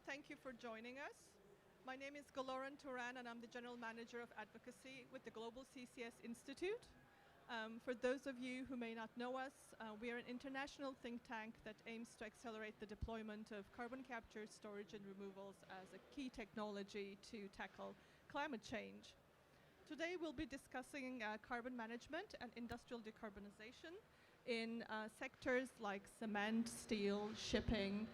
Thank you for joining us. My name is Guloren, Turan, and I'm the General Manager of Advocacy with the Global CCS Institute. For those of you who may not know us, we are an international think tank that aims to accelerate the deployment of carbon capture, storage, and removals as a key technology to tackle climate change. Today we'll be discussing carbon management and industrial decarbonization in sectors like cement, steel, shipping,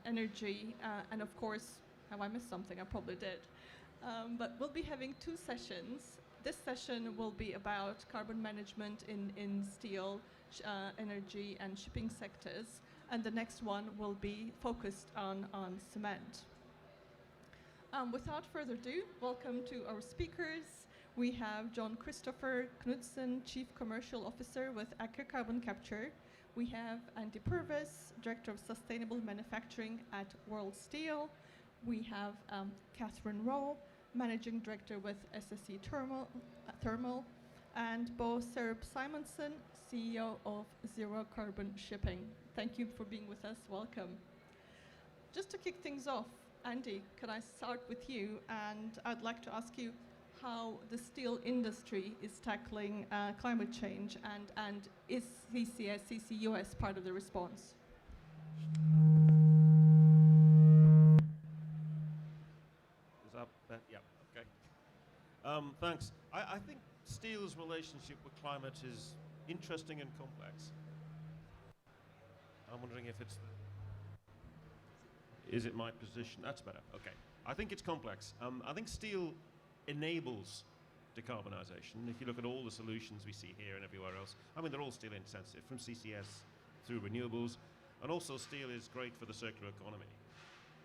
energy, and of course, have I missed something? I probably did. But we'll be having two sessions. This session will be about carbon management in steel, energy, and shipping sectors, and the next one will be focused on cement. Without further ado, welcome to our speakers. We have John Christopher Knudsen, Chief Commercial Officer with Aker Carbon Capture. We have Andy Purvis, Director of Sustainable Manufacturing at World Steel. We have Catherine Rowe, Managing Director with SSE Thermal, and Bo Cerup-Simonsen, CEO of Zero Carbon Shipping. Thank you for being with us. Welcome. Just to kick things off, Andy, can I start with you? And I'd like to ask you how the steel industry is tackling climate change, and is CCS, CCUS part of the response? Is that, yeah, okay. Thanks. I think steel's relationship with climate is interesting and complex. I'm wondering if is it my position? That's better, okay. I think it's complex. I think steel enables decarbonisation. If you look at all the solutions we see here and everywhere else, I mean, they're all steel intensive, from CCS through renewables, and also steel is great for the circular economy.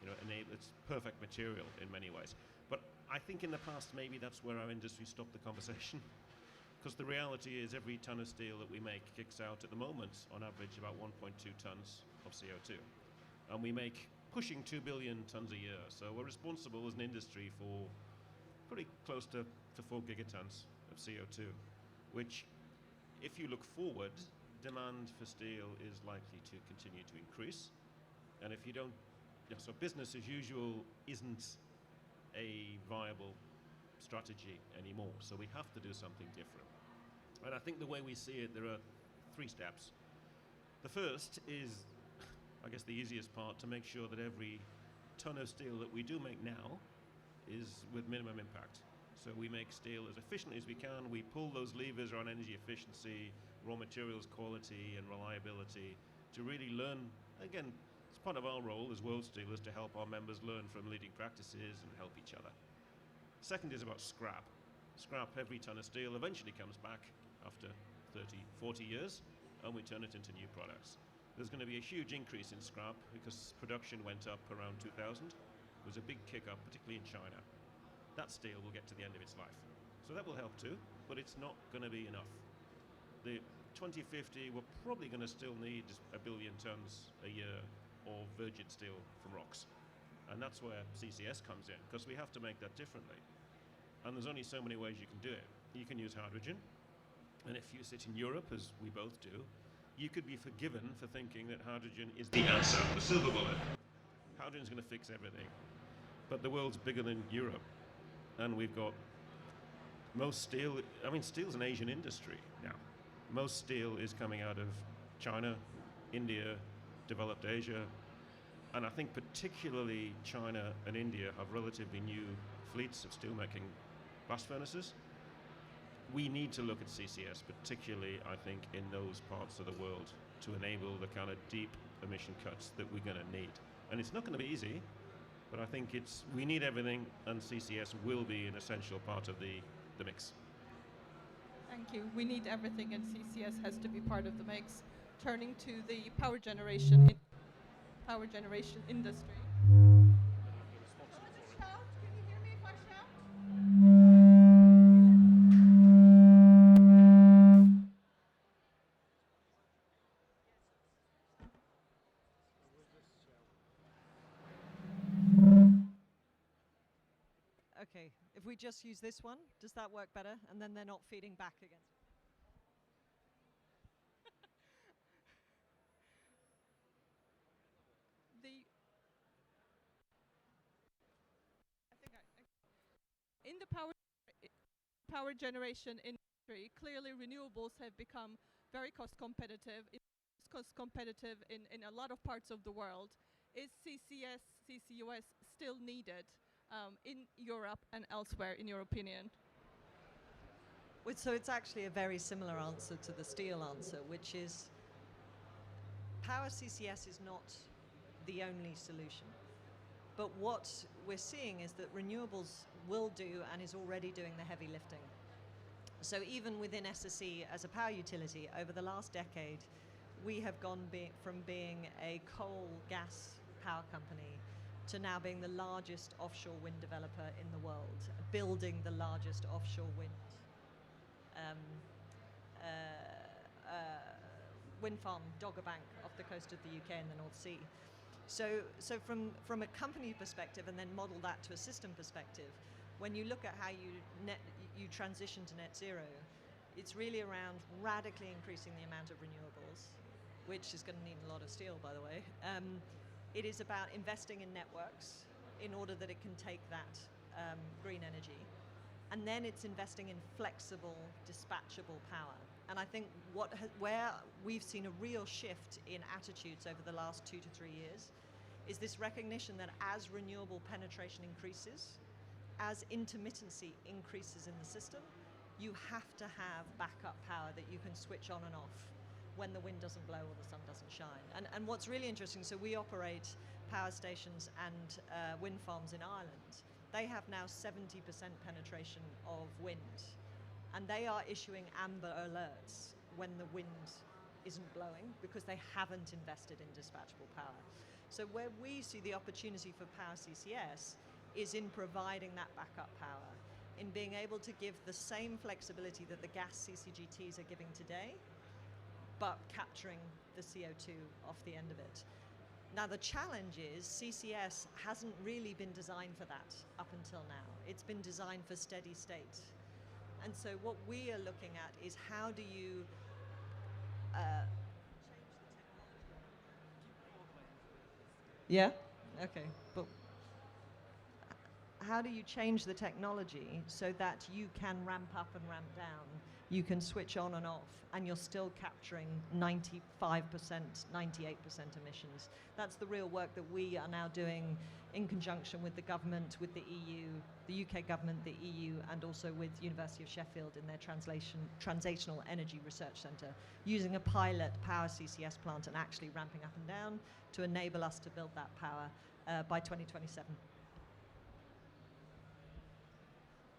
You know, it's perfect material in many ways. But I think in the past, maybe that's where our industry stopped the conversation. Because the reality is every ton of steel that we make kicks out at the moment, on average, about 1.2 tons of CO2. And we make pushing 2 billion tons a year. So we're responsible as an industry for pretty close to 4 gigatons of CO2, which, if you look forward, demand for steel is likely to continue to increase. And if you don't, so business as usual isn't a viable strategy anymore. So we have to do something different. And I think the way we see it, there are 3 steps. The first is, I guess, the easiest part, to make sure that every ton of steel that we do make now is with minimum impact. So we make steel as efficiently as we can. We pull those levers around energy efficiency, raw materials quality, and reliability to really learn. Again, it's part of our role as World Steel is to help our members learn from leading practices and help each other. Second is about scrap. Scrap, every ton of steel eventually comes back after 30, 40 years, and we turn it into new products. There's going to be a huge increase in scrap because production went up around 2000. There was a big kick up, particularly in China. That steel will get to the end of its life. So that will help too, but it's not going to be enough. The 2050, we're probably going to still need 1 billion tons a year of virgin steel from rocks. And that's where CCS comes in, because we have to make that differently. And there's only so many ways you can do it. You can use hydrogen, and if you sit in Europe, as we both do, you could be forgiven for thinking that hydrogen is the answer, the silver bullet. Hydrogen's going to fix everything. But the world's bigger than Europe, and we've got most steel. I mean, steel's an Asian industry now. Most steel is coming out of China, India, developed Asia, and I think particularly China and India have relatively new fleets of steelmaking blast furnaces. We need to look at CCS, particularly, I think, in those parts of the world to enable the kind of deep emission cuts that we're going to need. And it's not going to be easy, but I think we need everything, and CCS will be an essential part of the mix. Thank you. We need everything, and CCS has to be part of the mix. Turning to the power generation industry. Shout. Can you hear me if I shout? Okay, if we just use this one, does that work better? And then they're not feeding back again. In the power generation industry, clearly renewables have become very cost competitive. In a lot of parts of the world. Is CCUS still needed in Europe and elsewhere, in your opinion? So it's actually a very similar answer to the steel answer, which is power CCS is not the only solution. But what we're seeing is that renewables will do and is already doing the heavy lifting. So even within SSE as a power utility, over the last decade, we have gone from being a coal gas power company to now being the largest offshore wind developer in the world, building the largest offshore wind wind farm, Dogger Bank, off the coast of the UK in the North Sea. So from a company perspective, and then model that to a system perspective, when you look at how you transition to net zero, it's really around radically increasing the amount of renewables, which is going to need a lot of steel, by the way. It is about investing in networks in order that it can take that green energy. And then it's investing in flexible, dispatchable power. And I think where we've seen a real shift in attitudes over the last 2 to 3 years is this recognition that as renewable penetration increases, as intermittency increases in the system, you have to have backup power that you can switch on and off when the wind doesn't blow or the sun doesn't shine. And what's really interesting, so we operate power stations and wind farms in Ireland. They have now 70% penetration of wind, and they are issuing amber alerts when the wind isn't blowing because they haven't invested in dispatchable power. So where we see the opportunity for power CCS is in providing that backup power, in being able to give the same flexibility that the gas CCGTs are giving today, but capturing the CO2 off the end of it. Now the challenge is CCS hasn't really been designed for that up until now. It's been designed for steady state. And so what we are looking at is how do you yeah? Okay. But how do you change the technology so that you can ramp up and ramp down? You can switch on and off, and you're still capturing 95%, 98% emissions. That's the real work that we are now doing in conjunction with the government, with the EU, the UK government, the EU, and also with University of Sheffield in their Translational Energy Research Centre, using a pilot power CCS plant and actually ramping up and down to enable us to build that power by 2027.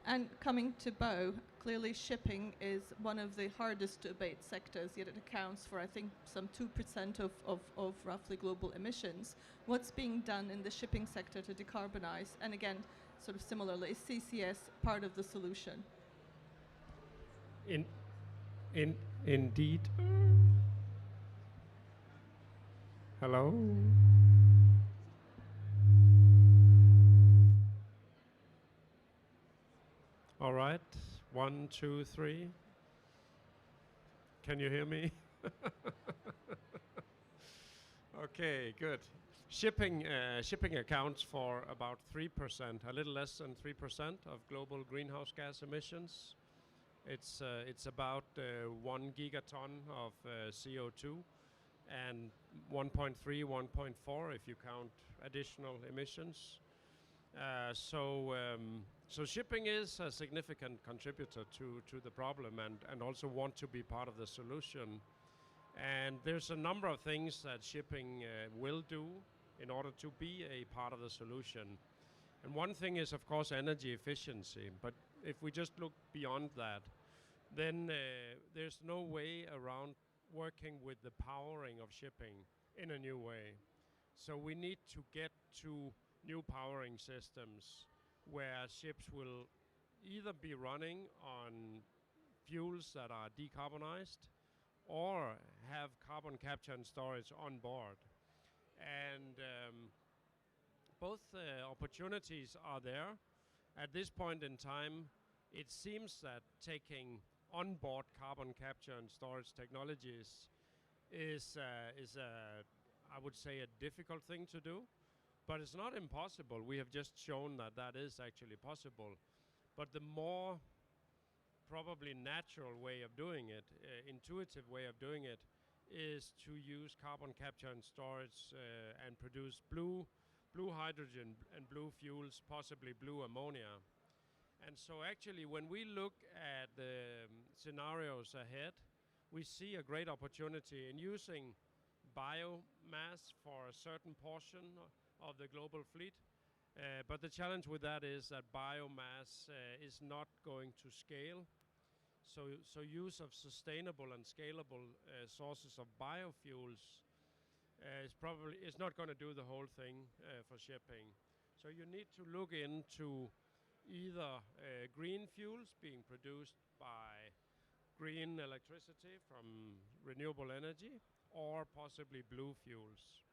And coming to Bo, clearly shipping is one of the hardest to abate sectors, yet it accounts for, I think, some 2% of roughly global emissions. What's being done in the shipping sector to decarbonize? And again, sort of similarly, is CCS part of the solution? Indeed. Hello? All right, 1, 2, 3. Can you hear me? Okay, good. Shipping accounts for about 3%, a little less than 3% of global greenhouse gas emissions. It's about 1 gigaton of CO2 and 1.3, 1.4 if you count additional emissions. So shipping is a significant contributor to the problem and also want to be part of the solution. And there's a number of things that shipping will do in order to be a part of the solution. And one thing is, of course, energy efficiency. But if we just look beyond that, then there's no way around working with the powering of shipping in a new way. So we need to get to new powering systems where ships will either be running on fuels that are decarbonized or have carbon capture and storage on board. And both opportunities are there. At this point in time, it seems that taking on-board carbon capture and storage technologies is I would say, a difficult thing to do. But it's not impossible. We have just shown that that is actually possible. But the more probably natural way of doing it, intuitive way of doing it, is to use carbon capture and storage and produce blue hydrogen and blue fuels, possibly blue ammonia. And so actually when we look at the scenarios ahead, we see a great opportunity in using biomass for a certain portion of the global fleet. But the challenge with that is that biomass is not going to scale. So use of sustainable and scalable sources of biofuels is not going to do the whole thing for shipping. So you need to look into either green fuels being produced by green electricity from renewable energy, or possibly blue fuels.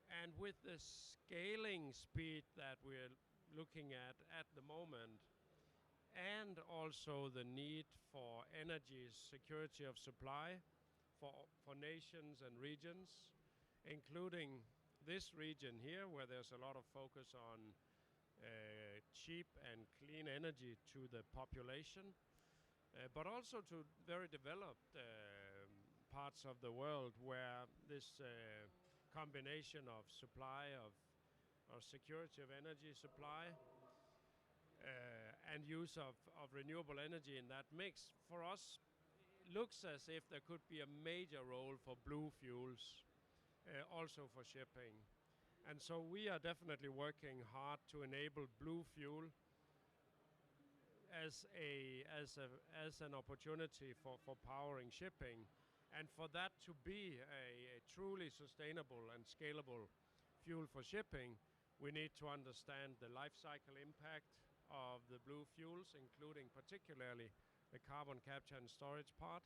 And with the scaling speed that we're looking at the moment, and also the need for energy security of supply for nations and regions, including this region here, where there's a lot of focus on cheap and clean energy to the population, but also to very developed parts of the world where this combination of supply or security of energy supply and use of renewable energy in that mix, for us, looks as if there could be a major role for blue fuels, also for shipping. And so we are definitely working hard to enable blue fuel as an opportunity for powering shipping. And for that to be a truly sustainable and scalable fuel for shipping, we need to understand the life cycle impact of the blue fuels, including particularly the carbon capture and storage part.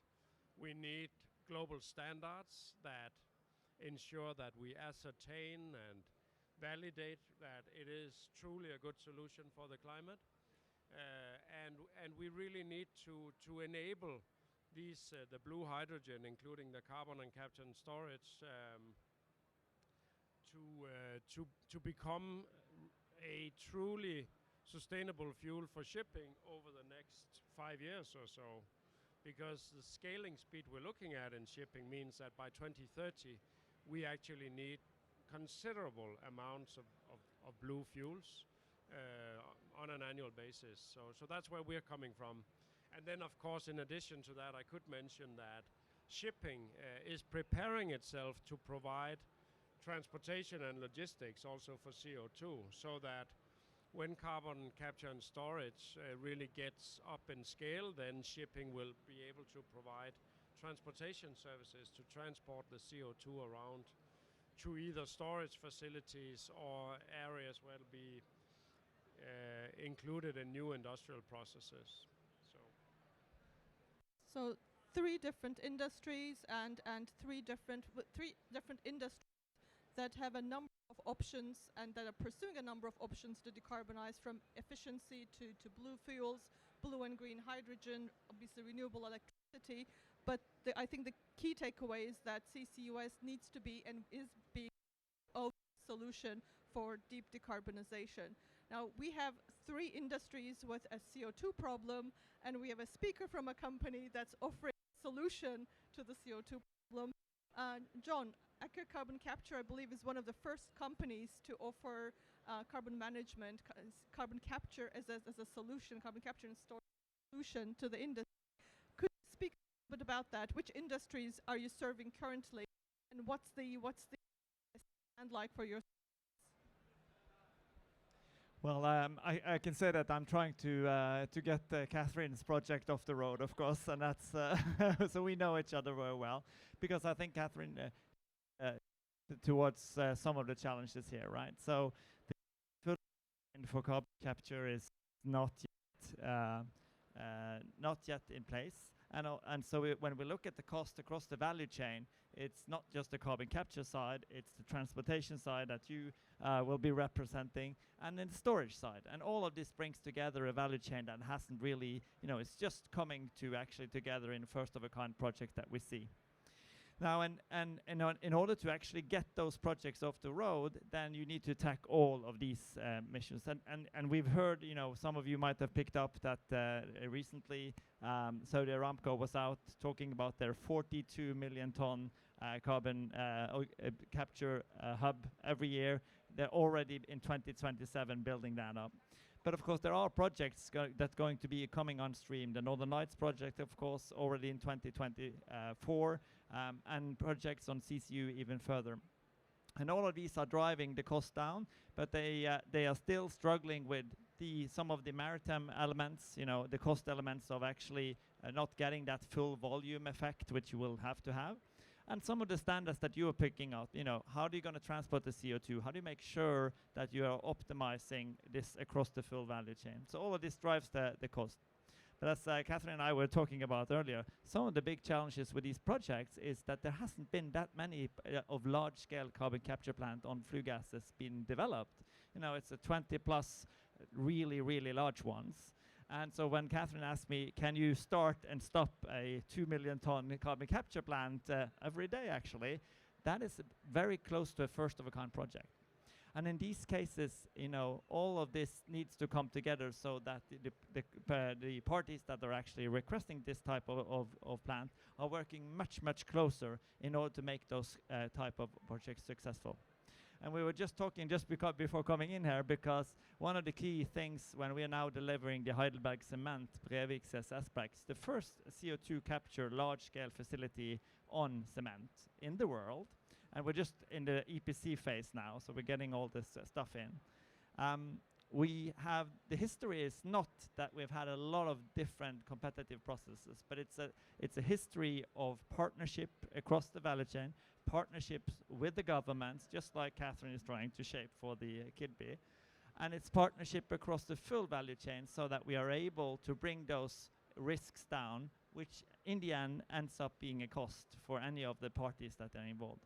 We need global standards that ensure that we ascertain and validate that it is truly a good solution for the climate. And we really need to enable these the blue hydrogen, including the carbon and capture and storage, to become a truly sustainable fuel for shipping over the next 5 years or so. Because the scaling speed we're looking at in shipping means that by 2030 we actually need considerable amounts of blue fuels on an annual basis. So that's where we're coming from. And then, of course, in addition to that, I could mention that shipping is preparing itself to provide transportation and logistics also for CO2, so that when carbon capture and storage really gets up in scale, then shipping will be able to provide transportation services to transport the CO2 around to either storage facilities or areas where it'll be included in new industrial processes. So 3 different industries and three different industries that have a number of options and that are pursuing a number of options to decarbonize, from efficiency to blue fuels, blue and green hydrogen, obviously renewable electricity. But I think the key takeaway is that CCUS needs to be and is being a solution for deep decarbonization. Now, we have 3 industries with a CO2 problem, and we have a speaker from a company that's offering a solution to the CO2 problem. John, Aker Carbon Capture, I believe, is one of the first companies to offer carbon management, carbon capture as a solution, carbon capture and storage solution to the industry. Could you speak a bit about that? Which industries are you serving currently, and what's the stand like for your? Well, I can say that I'm trying to get Catherine's project off the road, of course, and that's so we know each other very well, because I think Catherine towards some of the challenges here, right? So the footprint for carbon capture is not yet in place, and so when we look at the cost across the value chain, it's not just the carbon capture side, it's the transportation side that you will be representing, and then the storage side. And all of this brings together a value chain that hasn't really, it's just coming to actually together in a first of a kind project that we see. Now, in order to actually get those projects off the road, then you need to attack all of these missions. And we've heard, some of you might have picked up that recently Saudi Aramco was out talking about their 42 million ton carbon capture hub every year. They're already in 2027 building that up. But of course, there are projects that's going to be coming on stream. The Northern Lights project, of course, already in 2024, and projects on CCU even further. And all of these are driving the cost down, but they are still struggling with some of the maritime elements, the cost elements of actually not getting that full volume effect, which you will have to have. And some of the standards that you are picking out, how are you going to transport the CO2? How do you make sure that you are optimizing this across the full value chain? So all of this drives the cost. But as Catherine and I were talking about earlier, some of the big challenges with these projects is that there hasn't been that many of large-scale carbon capture plant on flue gases being developed. It's a 20 plus really, really large ones. And so when Catherine asked me, can you start and stop a 2 million ton carbon capture plant every day, actually, that is very close to a first-of-a-kind project. And in these cases, all of this needs to come together so that the parties that are actually requesting this type of plant are working much, much closer in order to make those type of projects successful. And we were just talking before coming in here, because one of the key things when we are now delivering the Heidelberg Cement Brevik CSS packs, the first CO2 capture large-scale facility on cement in the world, and we're just in the EPC phase now, so we're getting all this stuff in. The history is not that we've had a lot of different competitive processes, but it's a history of partnership across the value chain, partnerships with the governments, just like Catherine is trying to shape for the KIDBI, and it's partnership across the full value chain so that we are able to bring those risks down, which in the end ends up being a cost for any of the parties that are involved.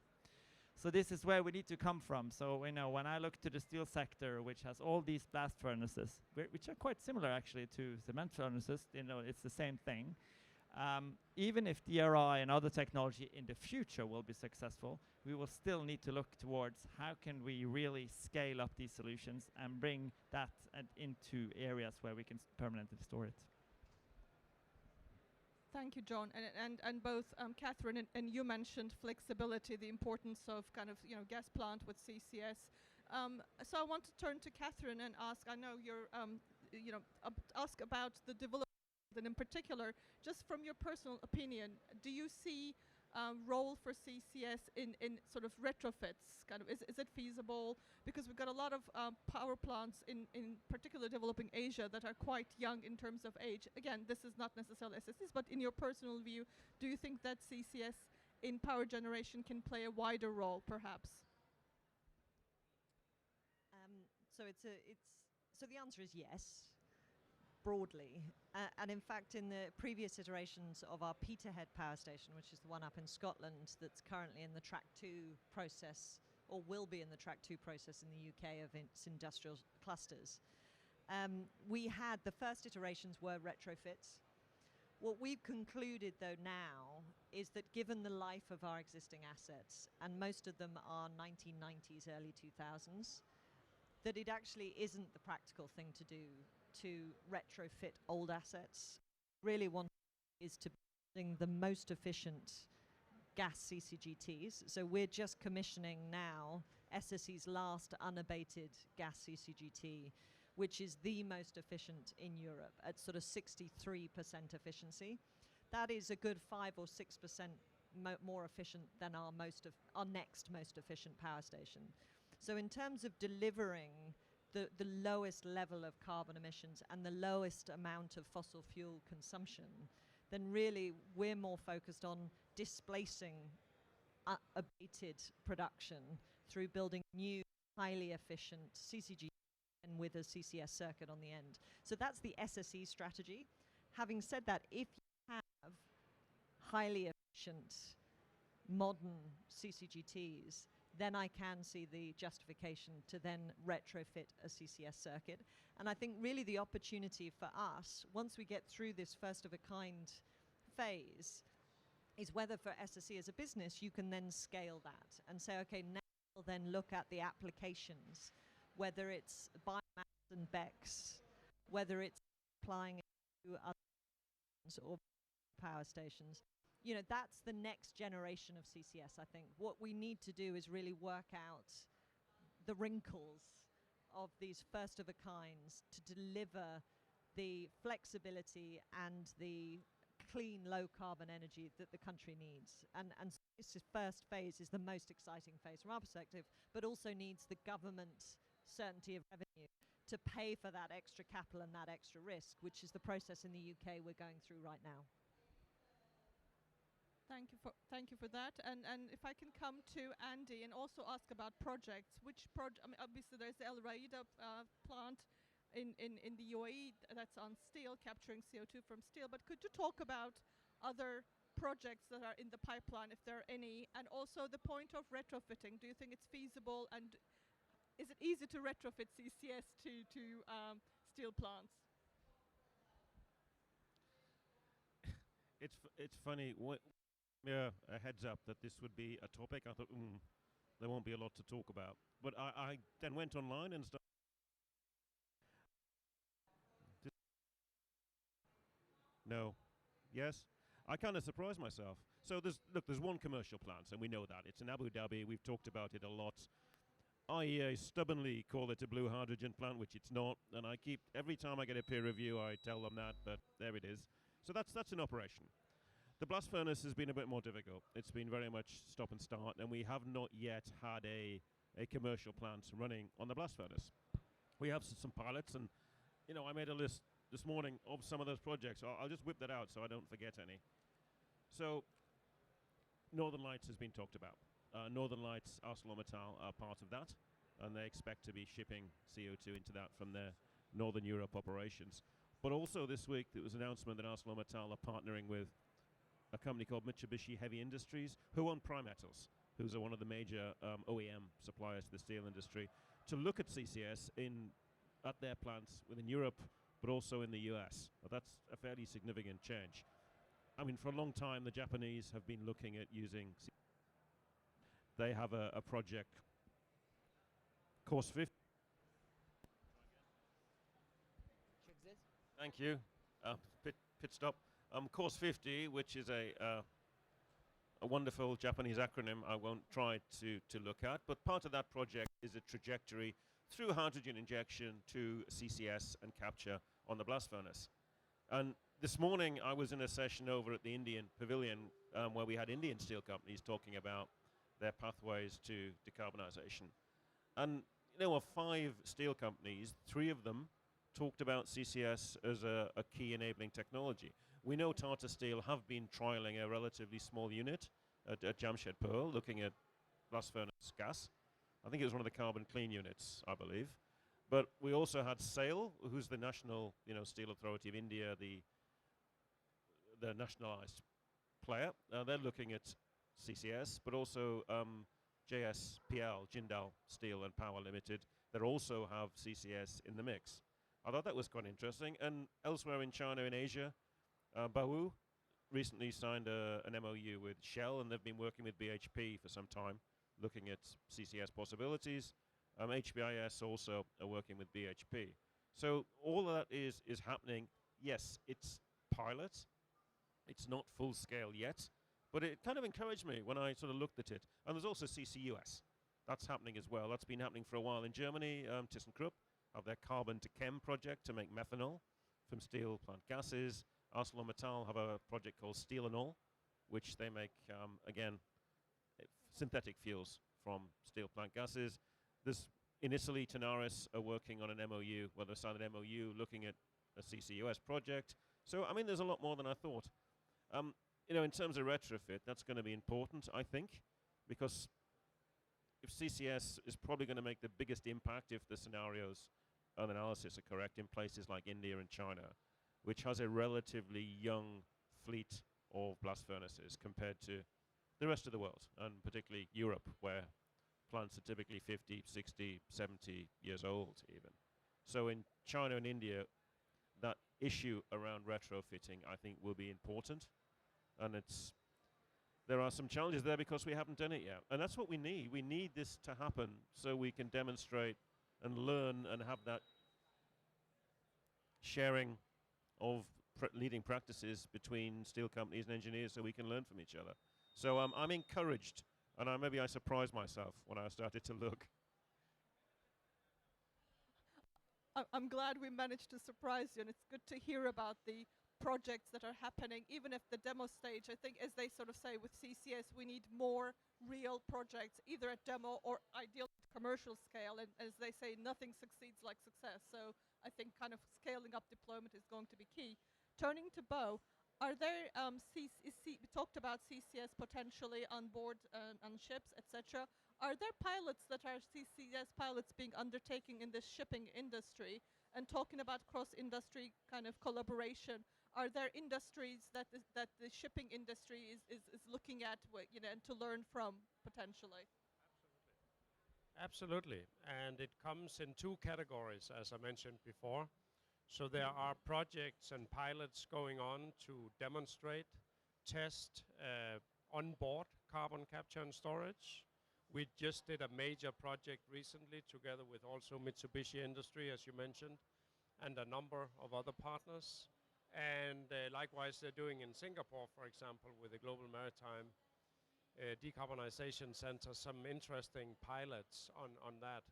So this is where we need to come from. So when I look to the steel sector, which has all these blast furnaces, which are quite similar actually to cement furnaces, it's the same thing. Even if DRI and other technology in the future will be successful, we will still need to look towards how can we really scale up these solutions and bring that into areas where we can permanently store it. Thank you, John. And both Catherine and you mentioned flexibility, the importance of kind of gas plant with CCS. So I want to turn to Catherine and ask. I know you're ask about the development, and in particular, just from your personal opinion, do you see role for CCS in sort of retrofits? Kind of, is it feasible? Because we've got a lot of power plants in particular developing Asia that are quite young in terms of age. Again, this is not necessarily SSCs, but in your personal view, do you think that CCS in power generation can play a wider role, perhaps? So the answer is yes, broadly. And in fact, in the previous iterations of our Peterhead power station, which is the one up in Scotland that's currently in the Track 2 process, or will be in the Track 2 process in the UK of its industrial clusters, we had the first iterations were retrofits. What we've concluded, though, now is that given the life of our existing assets, and most of them are 1990s, early 2000s, that it actually isn't the practical thing to do to retrofit old assets. Really want is to building the most efficient gas CCGTs. So we're just commissioning now SSE's last unabated gas CCGT, which is the most efficient in Europe at sort of 63% efficiency. That is a good 5 or 6% more efficient than our next most efficient power station. So in terms of delivering the lowest level of carbon emissions and the lowest amount of fossil fuel consumption, then really we're more focused on displacing abated production through building new, highly efficient CCG and with a CCS circuit on the end. So that's the SSE strategy. Having said that, if you have highly efficient modern CCGTs, then I can see the justification to then retrofit a CCS circuit. And I think really the opportunity for us, once we get through this first of a kind phase, is whether for SSE as a business you can then scale that and say, okay, now we'll then look at the applications, whether it's biomass and BECCS, whether it's applying it to other or power stations. You know, that's the next generation of CCS, I think. What we need to do is really work out the wrinkles of these first of a kinds to deliver the flexibility and the clean, low carbon energy that the country needs. And this first phase is the most exciting phase from our perspective, but also needs the government certainty of revenue to pay for that extra capital and that extra risk, which is the process in the UK we're going through right now. Thank you for that. And if I can come to Andy and also ask about projects, which project? I mean, obviously there's the El Raida plant in the UAE that's on steel, capturing CO2 from steel. But could you talk about other projects that are in the pipeline, if there are any, and also the point of retrofitting? Do you think it's feasible, and is it easy to retrofit CCS to steel plants? It's funny. Yeah, a heads up that this would be a topic. I thought, there won't be a lot to talk about. But I then went online and started. No. Yes. I kind of surprised myself. So there's one commercial plant, and we know that. It's in Abu Dhabi. We've talked about it a lot. IEA stubbornly call it a blue hydrogen plant, which it's not. And every time I get a peer review, I tell them that, but there it is. So that's an operation. The blast furnace has been a bit more difficult. It's been very much stop and start, and we have not yet had a commercial plant running on the blast furnace. We have some pilots, and I made a list this morning of some of those projects. I'll just whip that out so I don't forget any. So Northern Lights has been talked about. Northern Lights, ArcelorMittal are part of that, and they expect to be shipping CO2 into that from their Northern Europe operations. But also this week there was an announcement that ArcelorMittal are partnering with a company called Mitsubishi Heavy Industries, who own Primetals, who's one of the major OEM suppliers to the steel industry, to look at CCS at their plants within Europe, but also in the US. Well, that's a fairly significant change. I mean, for a long time, the Japanese have been looking at using. They have a project, Course 50. Thank you. Pit stop. Course 50, which is a wonderful Japanese acronym I won't try to look at, but part of that project is a trajectory through hydrogen injection to CCS and capture on the blast furnace. And this morning I was in a session over at the Indian Pavilion where we had Indian steel companies talking about their pathways to decarbonisation. And of 5 steel companies, 3 of them talked about CCS as a key enabling technology. We know Tata Steel have been trialling a relatively small unit at Jamshedpur, looking at blast furnace gas. I think it was one of the carbon clean units, I believe. But we also had SAIL, who's the National Steel Authority of India, the nationalised player. They're looking at CCS, but also JSPL, Jindal Steel and Power Limited, that also have CCS in the mix. I thought that was quite interesting. And elsewhere in China and Asia, Baowu recently signed an MOU with Shell, and they've been working with BHP for some time, looking at CCS possibilities. HBIS also are working with BHP. So all of that is happening. Yes, it's pilot. It's not full scale yet, but it kind of encouraged me when I sort of looked at it. And there's also CCUS. That's happening as well. That's been happening for a while in Germany. ThyssenKrupp have their carbon to chem project to make methanol from steel plant gases. ArcelorMittal have a project called Steelanol, which they make, again, synthetic fuels from steel plant gases. In Italy, Tenaris are working on an MOU, they signed an MOU looking at a CCUS project. So, I mean, there's a lot more than I thought. In terms of retrofit, that's going to be important, I think, because if CCS is probably going to make the biggest impact if the scenarios and analysis are correct in places like India and China, which has a relatively young fleet of blast furnaces compared to the rest of the world, and particularly Europe, where plants are typically 50, 60, 70 years old even. So in China and India, that issue around retrofitting, I think, will be important. And it's there are some challenges there because we haven't done it yet. And that's what we need. We need this to happen so we can demonstrate and learn and have that sharing of leading practices between steel companies and engineers so we can learn from each other. So I'm encouraged, and maybe I surprised myself when I started to look. I'm glad we managed to surprise you, and it's good to hear about the projects that are happening, even if the demo stage, I think, as they sort of say with CCS, we need more real projects, either at demo or ideally at commercial scale. And as they say, nothing succeeds like success. So I think kind of scaling up deployment is going to be key. Turning to Bo, are there, we talked about CCS potentially on board on ships, etc. Are there pilots that are CCS pilots being undertaken in the shipping industry? And talking about cross-industry kind of collaboration, are there industries that the shipping industry is looking at, and to learn from potentially? Absolutely. And it comes in two categories, as I mentioned before. So there are projects and pilots going on to demonstrate, test onboard carbon capture and storage. We just did a major project recently together with also Mitsubishi Industry, as you mentioned, and a number of other partners. And likewise, they're doing in Singapore, for example, with the Global Maritime Decarbonisation Center, some interesting pilots on that.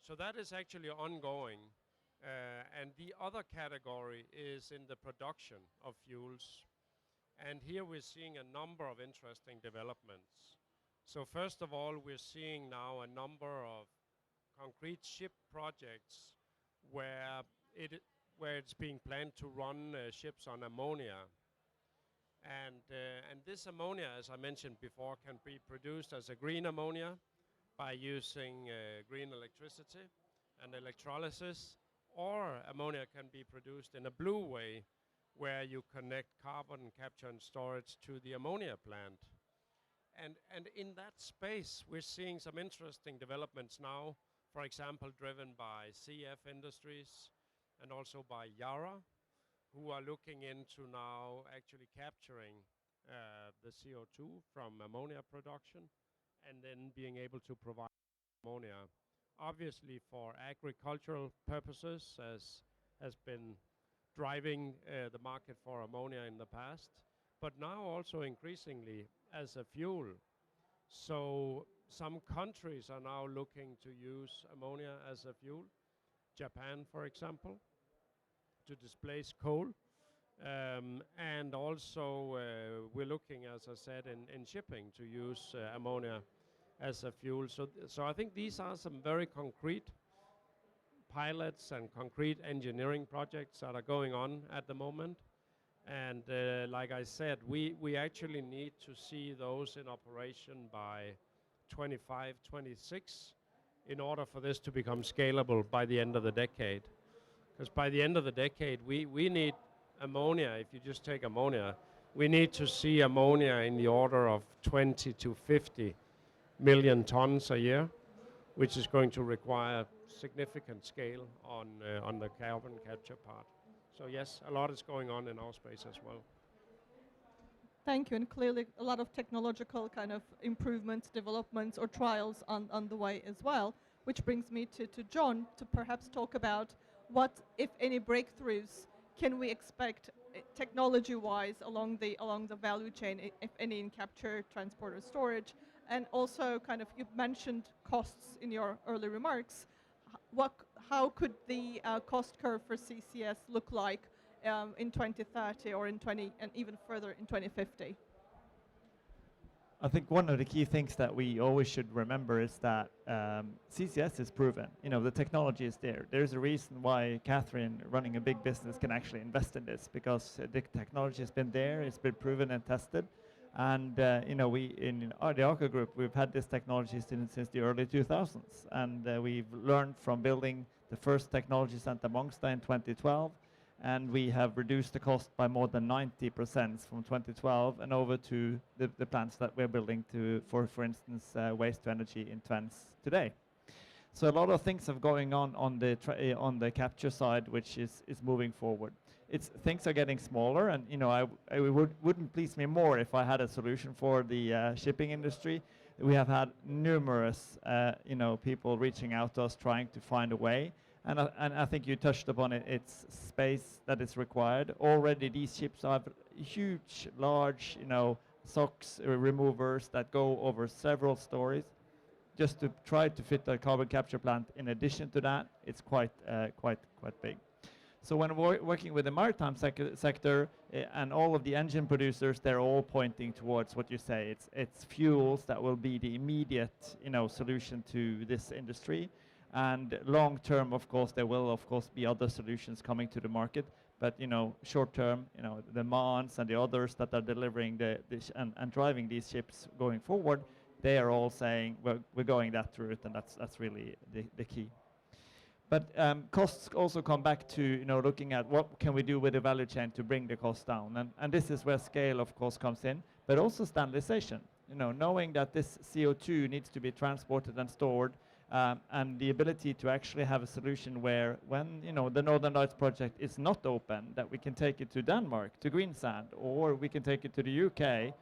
So that is actually ongoing. And the other category is in the production of fuels. And here we're seeing a number of interesting developments. So first of all, we're seeing now a number of concrete ship projects where it's being planned to run ships on ammonia. And this ammonia, as I mentioned before, can be produced as a green ammonia by using green electricity and electrolysis, or ammonia can be produced in a blue way where you connect carbon capture and storage to the ammonia plant. And in that space, we're seeing some interesting developments now, for example, driven by CF Industries and also by Yara, who are looking into now actually capturing the CO2 from ammonia production and then being able to provide ammonia, obviously for agricultural purposes, as has been driving the market for ammonia in the past, but now also increasingly as a fuel. So some countries are now looking to use ammonia as a fuel. Japan, for example, to displace coal. And also we're looking, as I said, in shipping to use ammonia as a fuel. So I think these are some very concrete pilots and concrete engineering projects that are going on at the moment. And like I said, we actually need to see those in operation by 25, 26 in order for this to become scalable by the end of the decade. Because by the end of the decade, we need ammonia. If you just take ammonia, we need to see ammonia in the order of 20 to 50 million tons a year, which is going to require significant scale on the carbon capture part. So yes, a lot is going on in our space as well. Thank you, and clearly a lot of technological kind of improvements, developments, or trials on the way as well, which brings me to John to perhaps talk about what, if any, breakthroughs can we expect technology-wise along the value chain, if any, in capture, transport, or storage, and also kind of you mentioned costs in your early remarks. How could the cost curve for CCS look like in 2030 or in and even further in 2050? I think one of the key things that we always should remember is that CCS is proven. The technology is there. There's a reason why Catherine, running a big business, can actually invest in this, because the technology has been there, it's been proven and tested. And we in the Aker group, we've had this technology since the early 2000s, and we've learned from building the first technology center Mongstad in 2012, and we have reduced the cost by more than 90% from 2012 and over to the plants that we're building for instance, waste to energy in Twence today. So a lot of things are going on the capture side, which is moving forward. Things are getting smaller, and wouldn't please me more if I had a solution for the shipping industry. We have had numerous people reaching out to us trying to find a way, and I think you touched upon it. It's space that is required. Already these ships have huge, large SOx removers that go over several stories. Just to try to fit a carbon capture plant in addition to that, it's quite big. So when we're working with the maritime sector and all of the engine producers, they're all pointing towards what you say. It's fuels that will be the immediate solution to this industry. And long term, of course, there will of course be other solutions coming to the market. But short term, the Mans and the others that are delivering and driving these ships going forward, they are all saying we're going that route, and that's really the key. But costs also come back to looking at what can we do with the value chain to bring the cost down, and this is where scale of course comes in, but also standardization. Knowing that this CO2 needs to be transported and stored, and the ability to actually have a solution where when the Northern Lights project is not open, that we can take it to Denmark, to Greensand, or we can take it to the UK,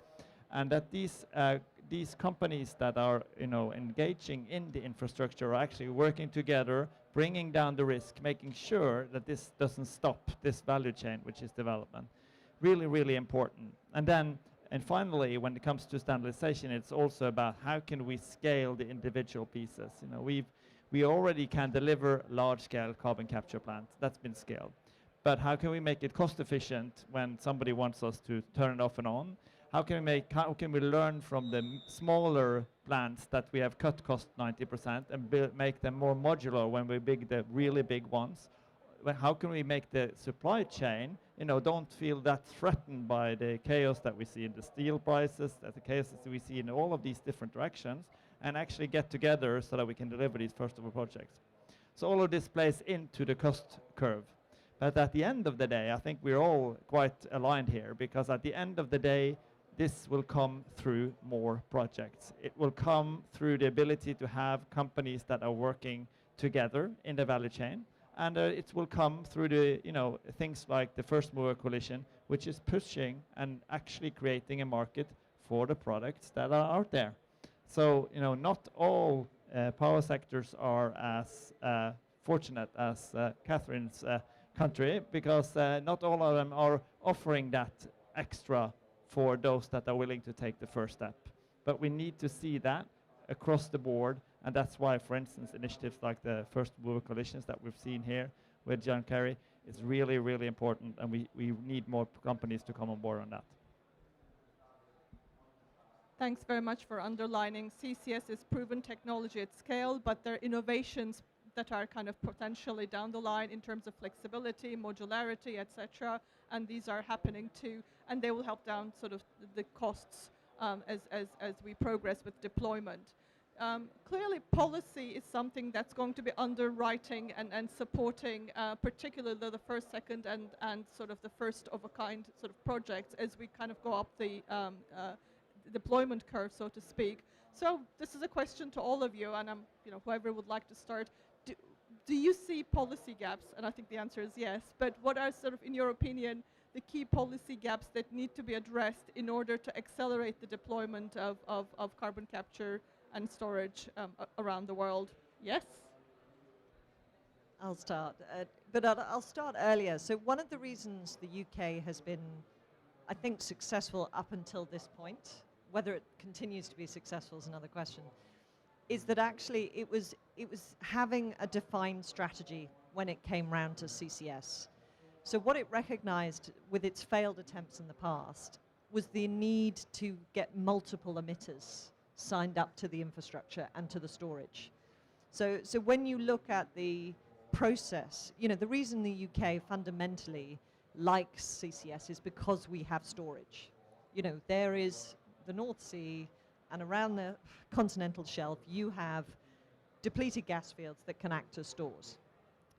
and that these companies that are engaging in the infrastructure are actually working together, bringing down the risk, making sure that this doesn't stop this value chain, which is development. Really, really important. And finally, when it comes to standardization, it's also about how can we scale the individual pieces. We already can deliver large-scale carbon capture plants. That's been scaled. But how can we make it cost efficient when somebody wants us to turn it off and on? How can we learn from the smaller plants that we have cut cost 90% and make them more modular when we build the really big ones? How can we make the supply chain, don't feel that threatened by the chaos that we see in the steel prices, the chaos that we see in all of these different directions, and actually get together so that we can deliver these first of all projects. So all of this plays into the cost curve. But at the end of the day, I think we're all quite aligned here, because at the end of the day, this will come through more projects. It will come through the ability to have companies that are working together in the value chain, and it will come through the things like the First Mover Coalition, which is pushing and actually creating a market for the products that are out there. So not all power sectors are as fortunate as Catherine's country, because not all of them are offering that extra for those that are willing to take the first step. But we need to see that across the board, and that's why, for instance, initiatives like the First Mover Coalitions that we've seen here with John Kerry is really, really important, and we need more companies to come on board on that. Thanks very much for underlining CCS is proven technology at scale, but there are innovations that are kind of potentially down the line in terms of flexibility, modularity, etc. And these are happening too, and they will help down sort of the costs as we progress with deployment. Clearly, policy is something that's going to be underwriting and supporting particularly the first, second, and sort of the first of a kind sort of projects as we kind of go up the deployment curve, so to speak. So this is a question to all of you, and whoever would like to start. Do you see policy gaps? And I think the answer is yes. But what are sort of, in your opinion, the key policy gaps that need to be addressed in order to accelerate the deployment of carbon capture and storage around the world? Yes? I'll start. But I'll start earlier. So one of the reasons the UK has been, I think, successful up until this point, whether it continues to be successful is another question, is that actually it was having a defined strategy when it came round to CCS. So what it recognized with its failed attempts in the past was the need to get multiple emitters signed up to the infrastructure and to the storage. So when you look at the process, the reason the UK fundamentally likes CCS is because we have storage. There is the North Sea, and around the continental shelf, you have depleted gas fields that can act as stores.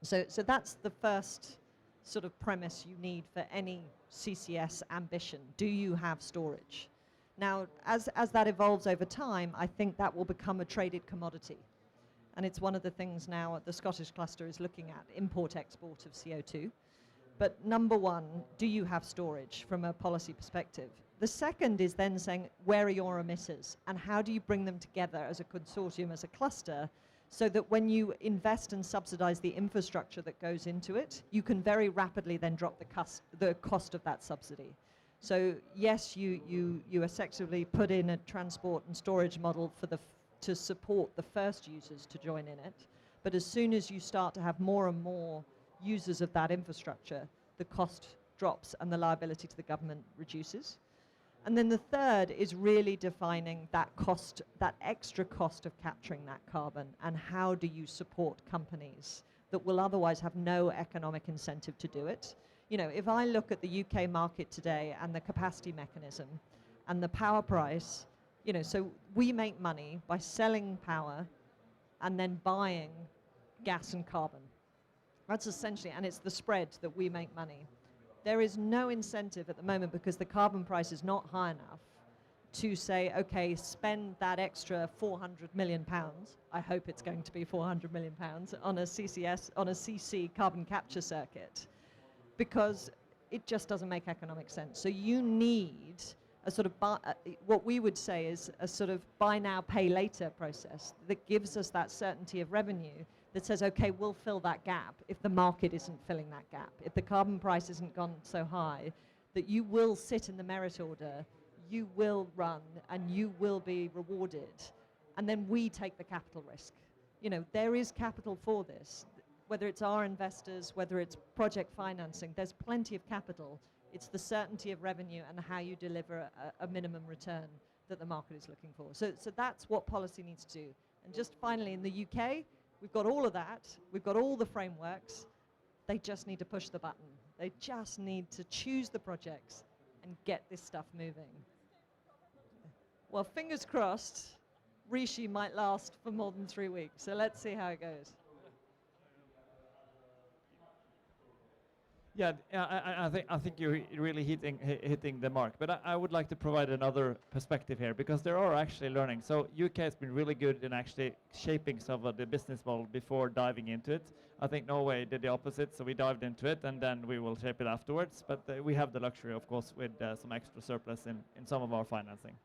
So that's the first sort of premise you need for any CCS ambition. Do you have storage? Now, as that evolves over time, I think that will become a traded commodity. And it's one of the things now the Scottish cluster is looking at, import-export of CO2. But number one, do you have storage from a policy perspective? The second is then saying, where are your emitters? And how do you bring them together as a consortium, as a cluster, so that when you invest and subsidize the infrastructure that goes into it, you can very rapidly then drop the cost of that subsidy. So yes, you effectively put in a transport and storage model for to support the first users to join in it. But as soon as you start to have more and more users of that infrastructure, the cost drops and the liability to the government reduces. And then the third is really defining that cost, that extra cost of capturing that carbon, and how do you support companies that will otherwise have no economic incentive to do it. You know, if I look at the UK market today and the capacity mechanism and the power price, you know, so we make money by selling power and then buying gas and carbon. That's essentially, and it's the spread that we make money. There is no incentive at the moment, because the carbon price is not high enough, to say, okay, spend that extra 400 million pounds, I hope it's going to be 400 million pounds, on a CCS, on a CC carbon capture circuit, because it just doesn't make economic sense. So you need a sort of, what we would say is a sort of buy now, pay later process that gives us that certainty of revenue, that says, okay, we'll fill that gap if the market isn't filling that gap, if the carbon price hasn't gone so high, that you will sit in the merit order, you will run, and you will be rewarded, and then we take the capital risk. You know, there is capital for this, whether it's our investors, whether it's project financing, there's plenty of capital. It's the certainty of revenue and how you deliver a minimum return that the market is looking for. So that's what policy needs to do. And just finally, in the UK, we've got all of that. We've got all the frameworks. They just need to push the button. They just need to choose the projects and get this stuff moving. Well, fingers crossed, Rishi might last for more than 3 weeks. So let's see how it goes. Yeah, I think you're really hitting the mark. But I would like to provide another perspective here, because there are actually learning. So UK has been really good in actually shaping some of the business model before diving into it. I think Norway did the opposite, so we dived into it, and then we will shape it afterwards. But we have the luxury, of course, with some extra surplus in some of our financing.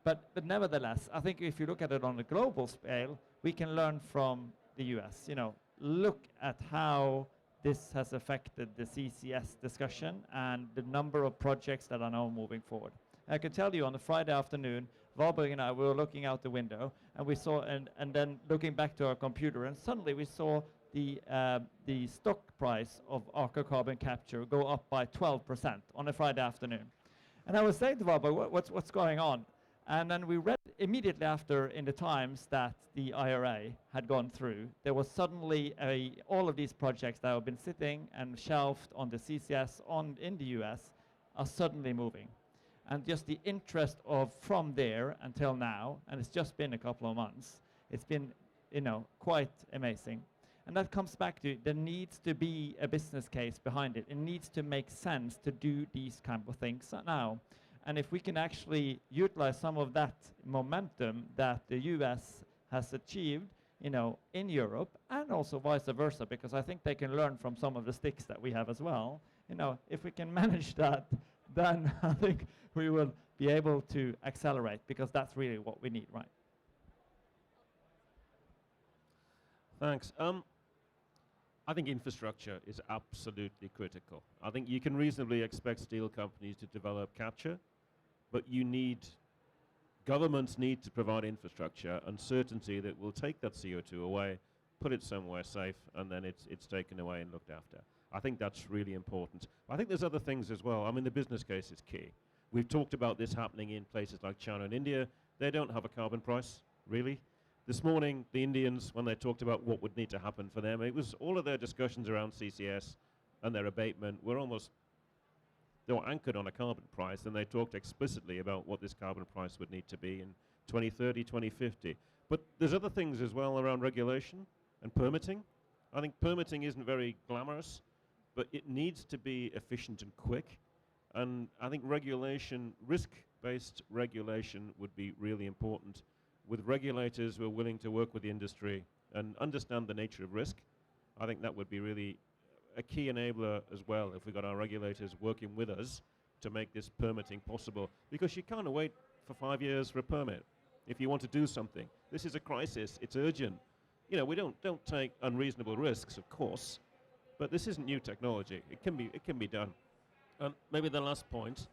But nevertheless, I think if you look at it on a global scale, we can learn from the US. You know, look at how this has affected the CCS discussion and the number of projects that are now moving forward. I can tell you, on a Friday afternoon, Valberg and I were looking out the window, and we saw, and then looking back to our computer, and suddenly we saw the stock price of Aker carbon capture go up by 12% on a Friday afternoon. And I was saying to Valberg, what's going on? And then we read immediately after in the Times that the IRA had gone through. There was suddenly all of these projects that have been sitting and shelved on the CCS in the US are suddenly moving. And just the interest from there until now, and it's just been a couple of months, it's been, you know, quite amazing. And that comes back to, there needs to be a business case behind it. It needs to make sense to do these kind of things now. And if we can actually utilize some of that momentum that the US has achieved, you know, in Europe, and also vice versa, because I think they can learn from some of the sticks that we have as well. You know, if we can manage that, then I think we will be able to accelerate, because that's really what we need, right? Thanks. I think infrastructure is absolutely critical. I think you can reasonably expect steel companies to develop capture, but governments need to provide infrastructure and certainty that will take that CO2 away, put it somewhere safe, and then it's taken away and looked after. I think that's really important. I think there's other things as well. I mean, the business case is key. We've talked about this happening in places like China and India. They don't have a carbon price, really. This morning, the Indians, when they talked about what would need to happen for them, it was all of their discussions around CCS and their abatement were they were anchored on a carbon price, and they talked explicitly about what this carbon price would need to be in 2030, 2050. But there's other things as well around regulation and permitting. I think permitting isn't very glamorous, but it needs to be efficient and quick. And I think regulation, risk-based regulation, would be really important, with regulators who are willing to work with the industry and understand the nature of risk. I think that would be really a key enabler as well if we got our regulators working with us to make this permitting possible, because you can't wait for 5 years for a permit if you want to do something. This is a crisis, it's urgent. You know, we don't take unreasonable risks, of course, but this isn't new technology. It can be done. Maybe the last point,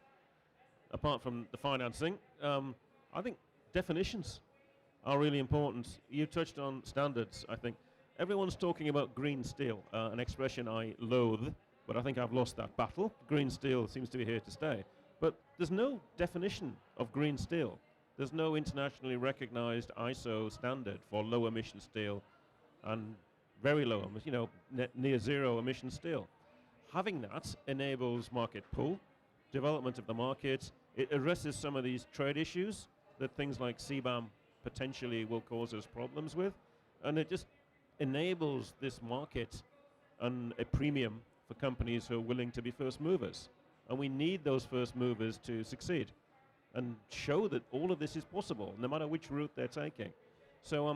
apart from the financing, I think definitions are really important. You touched on standards, I think. Everyone's talking about green steel, an expression I loathe, but I think I've lost that battle. Green steel seems to be here to stay. But there's no definition of green steel. There's no internationally recognized ISO standard for low emission steel and very low, near zero emission steel. Having that enables market pull, development of the market. It addresses some of these trade issues that things like CBAM potentially will cause us problems with. And it just enables this market and a premium for companies who are willing to be first movers. And we need those first movers to succeed and show that all of this is possible, no matter which route they're taking. So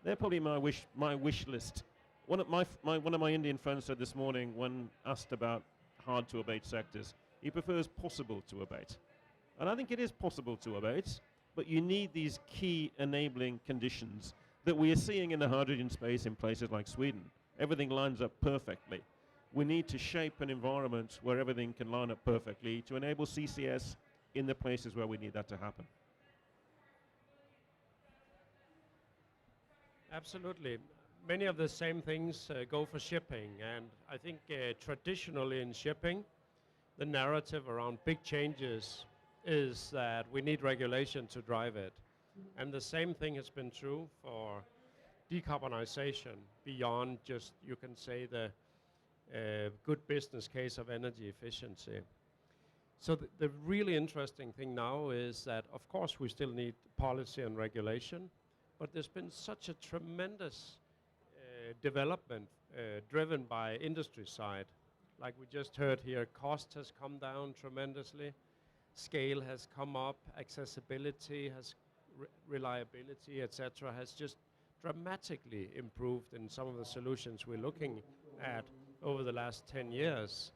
they're probably my wish list. One of my Indian friends said this morning when asked about hard to abate sectors, he prefers possible to abate. And I think it is possible to abate, but you need these key enabling conditions that we are seeing in the hydrogen space in places like Sweden. Everything lines up perfectly. We need to shape an environment where everything can line up perfectly to enable CCS in the places where we need that to happen. Absolutely. Many of the same things go for shipping, and I think traditionally in shipping, the narrative around big changes is that we need regulation to drive it. And the same thing has been true for decarbonization beyond just, you can say, the good business case of energy efficiency. So the really interesting thing now is that, of course, we still need policy and regulation, but there's been such a tremendous development driven by industry side. Like we just heard here, cost has come down tremendously, scale has come up, accessibility has reliability, etc., has just dramatically improved in some of the solutions we're looking at over the last 10 years.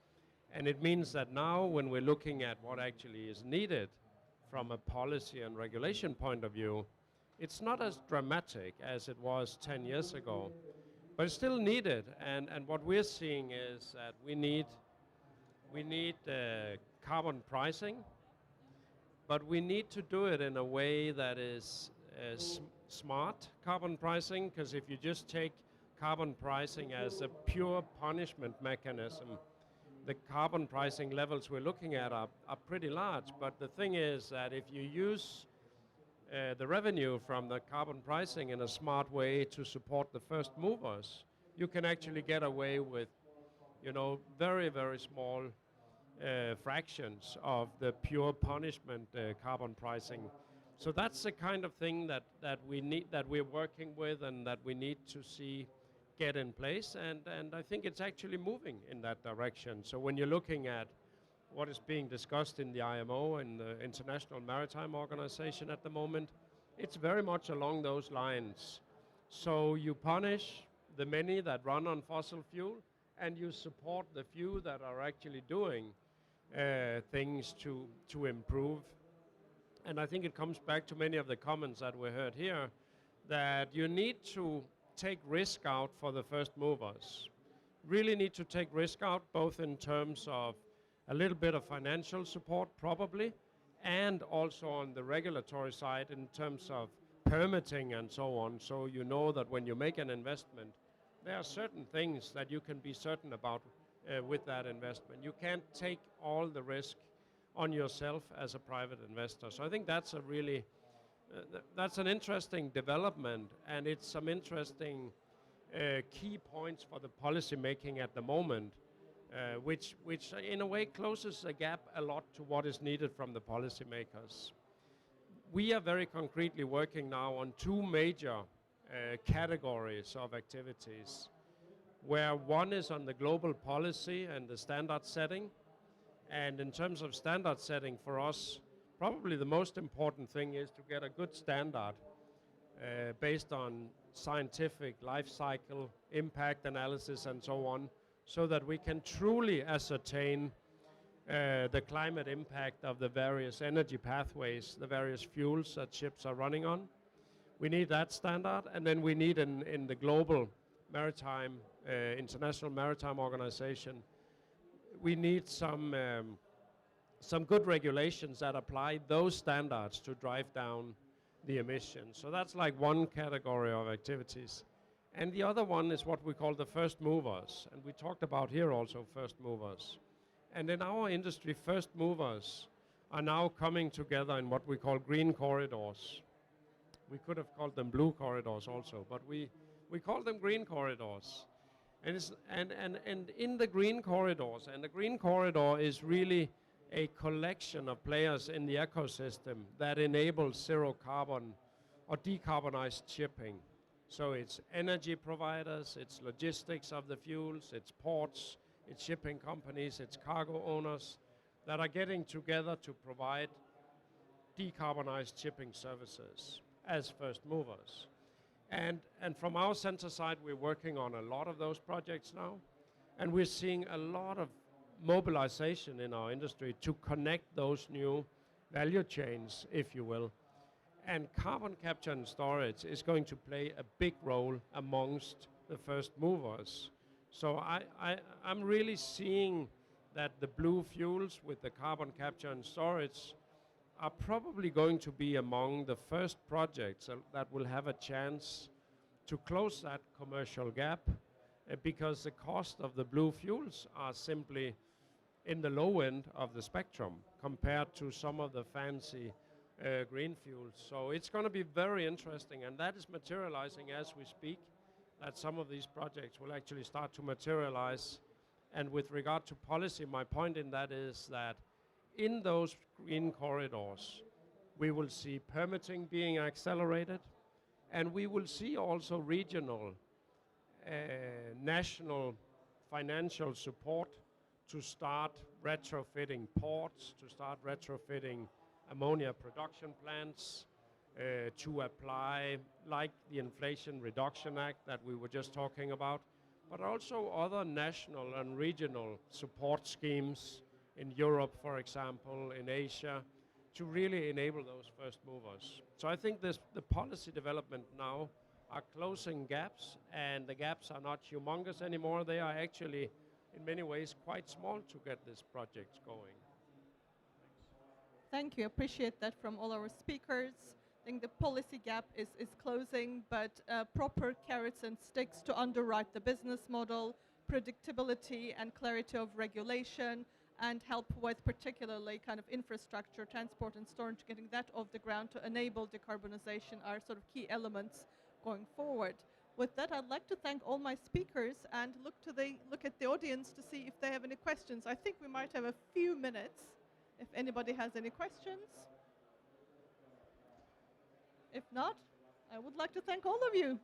And it means that now when we're looking at what actually is needed from a policy and regulation point of view, it's not as dramatic as it was 10 years ago, but it's still needed. And what we're seeing is that we need carbon pricing, but we need to do it in a way that is smart carbon pricing, because if you just take carbon pricing as a pure punishment mechanism, the carbon pricing levels we're looking at are pretty large. But the thing is that if you use the revenue from the carbon pricing in a smart way to support the first movers, you can actually get away with, very, very small fractions of the pure punishment carbon pricing. So that's the kind of thing that we need, that we're working with, and that we need to see get in place. And I think it's actually moving in that direction. So when you're looking at what is being discussed in the IMO and the International Maritime Organization at the moment, it's very much along those lines. So you punish the many that run on fossil fuel, and you support the few that are actually doing things to improve. And I think it comes back to many of the comments that we heard here, that you need to take risk out for the first movers. Really need to take risk out, both in terms of a little bit of financial support probably, and also on the regulatory side in terms of permitting and so on. So you know that when you make an investment, there are certain things that you can be certain about with that investment. You can't take all the risk on yourself as a private investor. So I think that's a really, that's an interesting development, and it's some interesting key points for the policy making at the moment, which in a way closes the gap a lot to what is needed from the policymakers. We are very concretely working now on two major categories of activities, where one is on the global policy and the standard setting. And in terms of standard setting, for us, probably the most important thing is to get a good standard based on scientific life cycle, impact analysis, and so on, so that we can truly ascertain the climate impact of the various energy pathways, the various fuels that ships are running on. We need that standard, and then we need in the global maritime, International Maritime Organization, we need some good regulations that apply those standards to drive down the emissions. So that's like one category of activities. And the other one is what we call the first movers. And we talked about here also first movers. And in our industry, first movers are now coming together in what we call green corridors. We could have called them blue corridors also, but we call them green corridors. And in the green corridors, and the green corridor is really a collection of players in the ecosystem that enables zero carbon or decarbonized shipping. So it's energy providers, it's logistics of the fuels, it's ports, it's shipping companies, it's cargo owners that are getting together to provide decarbonized shipping services as first movers. And from our center side, we're working on a lot of those projects now, and we're seeing a lot of mobilization in our industry to connect those new value chains, if you will. And carbon capture and storage is going to play a big role amongst the first movers. So I'm really seeing that the blue fuels with the carbon capture and storage are probably going to be among the first projects that will have a chance to close that commercial gap, because the cost of the blue fuels are simply in the low end of the spectrum compared to some of the fancy green fuels. So it's going to be very interesting, and that is materializing as we speak, that some of these projects will actually start to materialize. And with regard to policy, my point in that is that in those green corridors, we will see permitting being accelerated, and we will see also regional, national financial support to start retrofitting ports, to start retrofitting ammonia production plants, to apply, like the Inflation Reduction Act that we were just talking about, but also other national and regional support schemes in Europe, for example, in Asia, to really enable those first movers. So I think the policy development now are closing gaps, and the gaps are not humongous anymore. They are actually, in many ways, quite small to get this project going. Thank you. Appreciate that from all our speakers. I think the policy gap is closing, but proper carrots and sticks to underwrite the business model, predictability and clarity of regulation, and help with particularly kind of infrastructure, transport and storage, getting that off the ground to enable decarbonization are sort of key elements going forward. With that, I'd like to thank all my speakers and look at the audience to see if they have any questions. I think we might have a few minutes if anybody has any questions. If not, I would like to thank all of you.